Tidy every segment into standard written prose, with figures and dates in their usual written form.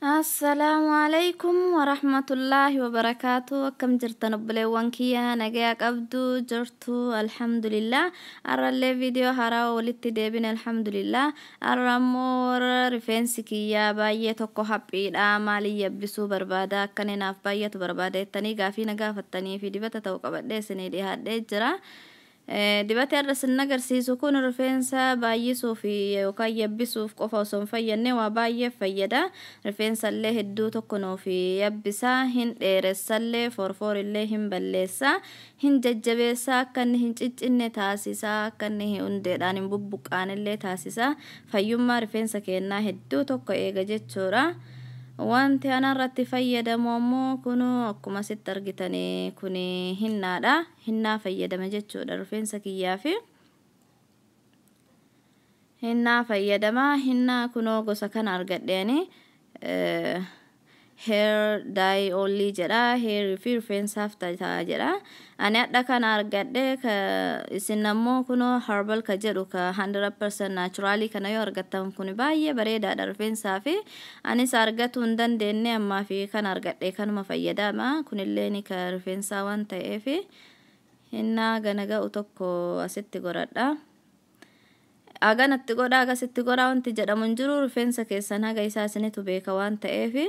Assalamualaikum warahmatullahi wabarakatuh. Akkam jirtan obboleewwan kiyya nagaa qabdu jirtu alhamdulillah. Arrallee video haaraa walitti deebine alhamdulillah. Arrammoo warra rifeensi kiyya baay'ee tokko haphiidha maalii yabbisuu barbaada akkanii naaf baay'eetu barbaada jettanii gaafii na gaafattanii fi dibata ta'uu qabadhee isinii dhiyaadhee jira. Dibata irra sin agarsiisu kun rifeensa baay'isuu fi yookaan yabbisuuf qofa osoo hin fayyadne waa baay'ee fayyada. Rifeensa illee hedduu tokko nuuf yabbisa, hin dheeressallee, forforillee hin balleessa, hin jajjabeessa, akka inni hin ciccinne taasisa, akka inni hundeedhaan hin bubbuqqaanillee taasisa. Fayyummaa rifeensa keenyaa hedduu tokko eega jechuudha. Wanti anarratti fayyadamu ammoo kunu akkuma sitti argitanii kuni hinnaadha. Hinnaa fayyadama jechuudha rifeensa kiyyaafi. Hinnaa fayyadama. Hinnaa kunoo gosa kana argadheeni. Hair dye only jedha. Hair fi rifeensaaf ta'a jedha. Ani adda kana argadhe isin ammoo kunoo herbal ka jedhu ka 100% naturally kana yoo argattan kuni baay'ee bareedaadha rifeensaafi. Anis argatu hin dandeenye ammaa fi kan argadhe kanuma fayyadama. Kunillee ni ka rifeensaa waan ta'eefi hinnaa gana ga'u tokko asitti godhadha. Aganatti godhaa agasitti godhaa wanti jedhamu hin jiru. Rifeensa keessan haga isaa isinitu beeka waan ta'eefi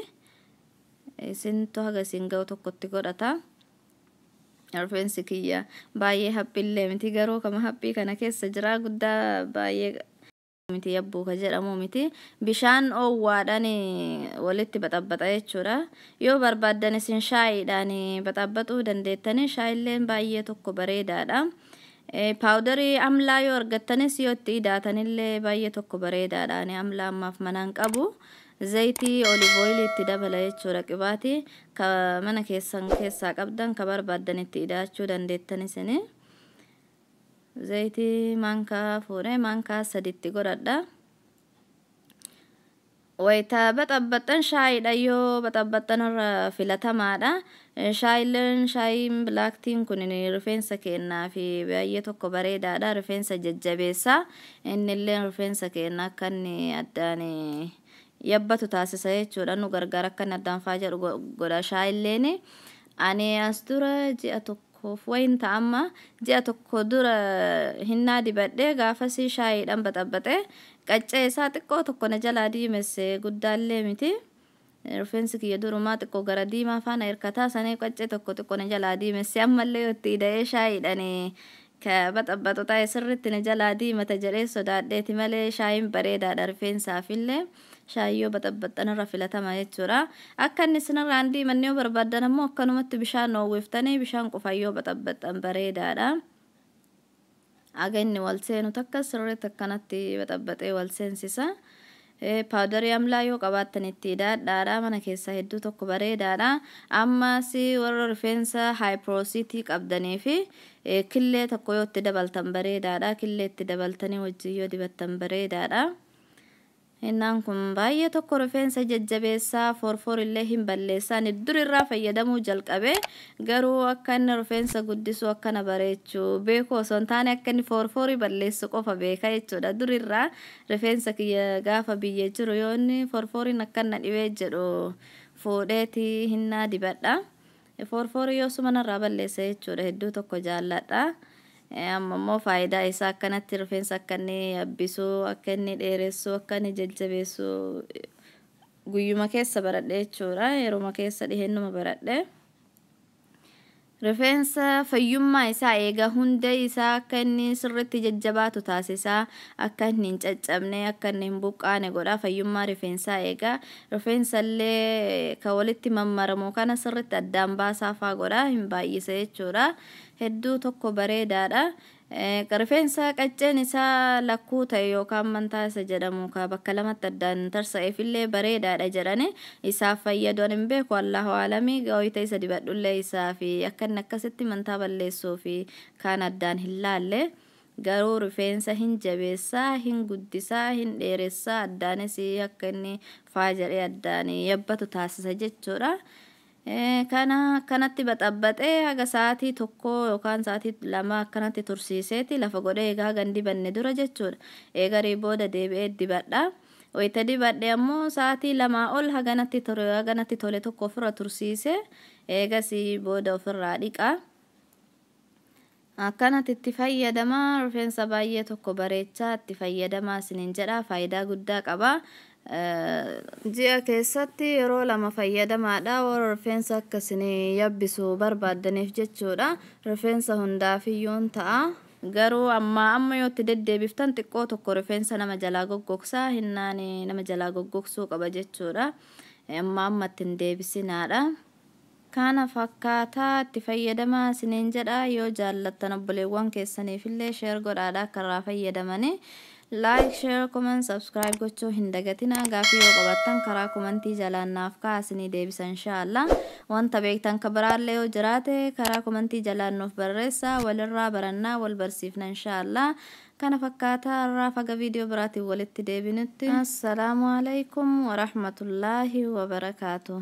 isintu haga isin ga'u tokkotti godhata. Rifeensi kiyya baay'ee haphiillee miti garuu kama haphii kana keessa jira guddaa baay'ee miti yabbuu ka jedhamu miti. Bishaan oowwaadhaan walitti baxabbata jechuudha. Yoo barbaaddan isin shaayiidhaan baxabbatuu dandeettanii shaayilleen baay'ee tokko bareedaadha. Paawudarii amlaa yoo argattanis yoo itti hidhaatanillee baay'ee tokko bareedaadha. Ani amlaa ammaaf manaan qabu. Zayitii olive oil itti dabala jechuudha qibaatii ka mana keessaa qabdan ka barbaaddan itti hidhaachuu dandeettanis ni. Zayitii maankaa fuudhee maankaa sadiitti godhadha. Wayita baxabbattan shaayiidha yoo baxabbattan irra filatamaadha. Shaayiin black tiin kun rifeensa keenyaa fi baay'ee tokko bareedaadha. Rifeensa jajjabeessa. Innillee rifeensa keenyaa akka inni addaan yabbatu taasisa jechuudha. Nu gargaara akka inni addaan faa jedhu godha shaayilleen. Ani as dura ji'a tokkoof wayin ta'amma ji'a tokko dura hinnaa dibadhee gaafasii shaayiidhaan baxabbatee qaccee isaa xiqqoo tokko na jalaa diimesse guddaallee miti. Rifeensi kiyya durumaa xiqqoo gara diimaa faana hirkataa sanii qaccee tokko xiqqoo na jalaa diimesse ammallee yoo itti hidhee shaayiidhaan ka baxabbatu ta'e sirriitti na jalaa diimata jedhee sodaadheeti malee shaayiin bareedaadha rifeensaafillee. Shaayyoo baxabbattan irra filatama jechuudha. Akka inni sinirraan diimanne yoo barbaaddan ammoo akkanumatti bishaan oowwiftanii bishaan qofaan yoo baxabbattan bareedaadha. Aga inni wal seenu takka sirriitti akkanatti baxabbatee wal seensisa. Paawudarii amlaa yoo qabaattan itti hidhaadhaadha. Mana keessaa hedduu tokko bareedaadha. Ammas warra rifeensa haayipiroosiitii qabdanii fi killee tokko yoo itti dabaltan bareedaadha. Killee itti dabaltanii wajjin yoo dibattan bareedaadha. Hinnaan kun baay'ee tokko rifeensa jajjabeessaa forforillee hin balleessaa. Ani durirraa fayyadamuu jalqabe garuu akka inni rifeensa guddisuu akkana bareechuu beeku osoo hin taane akka inni forforii balleessu qofa beeka jechuudha. Durirraa rifeensa kiyya gaafa biyyee jiru yoo inni forforiin akkana dhibee jedhu fuudheeti hinnaa dibadha. Forforii yoo sumanarraa balleessa jechuudha hedduu tokko jaalladha. Ammoo faayidaa isaa akkanatti rifeensa akka inni yabbisuu, akka inni dheeressuu, akka inni jajjabeessuu guyyuma keessa baradhe jechuudha. Yeruma keessa dhihennuma baradhe. Rifeensa fayyummaa isaa eega hundee isaa akka inni sirriitti jajjabaatu taasisa. Akka inni hin caccabne, akka inni hin buqqaane godha. Fayyummaa rifeensaa eega. Rifeensa illee ka walitti mammaramu kana sirriitti addaan baasaa faa godha. Hin baay'ise jechuudha. Hedduu tokko bareedaadha. Rifeensa qacceen isaa lakkuu ta'e yookaan mantaa isa jedhamu ka bakka lamatti addaan tarsa'eefillee bareedaadha jedhani. Isaaf fayyadu hin beeku Allahu aalamii ga'oota isa dibadhullee isaa fi akka inni akkasitti mantaa balleessuu fi kaan addaan hin laalle. Garuu rifeensa hin jabeessaa, hin guddisaa, hin dheeressaa addaanis akka inni faa jedhee addaan yabbatu taasisa jechuudha. Kana kanatti baxabbatee haga sa'aatii tokko yookaan sa'aatii lama akkanatti tursiiseeti lafa godhee egaa gandi banne dura jechuudha. Eegarii booda deebi'ee dibadha. wayita dibadhe ammoo sa'aatii lamaa ol haganatti tole tokko ofirra tursiise eegasii booda ofirraa dhiqa. Akkanatti itti fayyadamaa rifeensa baay'ee tokko bareechaa itti fayyadamaa isiniin jedha faayidaa guddaa qaba. Ji'a keessatti yeroo lama fayyadamaadha warra rifeensa akka isinii yabbisu barbaaddaniif jechuudha. Rifeensa hundaafiyyoon ta'a. Garuu amma yoo itti deddeebiftan xiqqoo tokko rifeensa nama jalaa goggogsaa hinnaani nama jalaa goggogsuu qaba jechuudha. Amma itti hin deebisinaadha. Kana fakkaataa itti fayyadamaa isiniin jedha. Yoo jaallattan obboleewwan keessaniifillee share godhaadha akka irraa fayyadamanii. Like, share, comment, subscribe gochuu hin dagatinaa. Gaafii yoo qabaattan karaa komentii jalaan naaf kaa'aa deebisa inshallah. Wanta beektan ka biraallee yoo jiraate karaa komentii jalaan nuuf barreessaa. Walirraa barannaa wal barsiifna inshallah. Kana fakkaataa irraa faga viidiyoo biraatiin walitti deebinutti. Assalaamu alaykum wa rahmatullahi wa barakaatuh.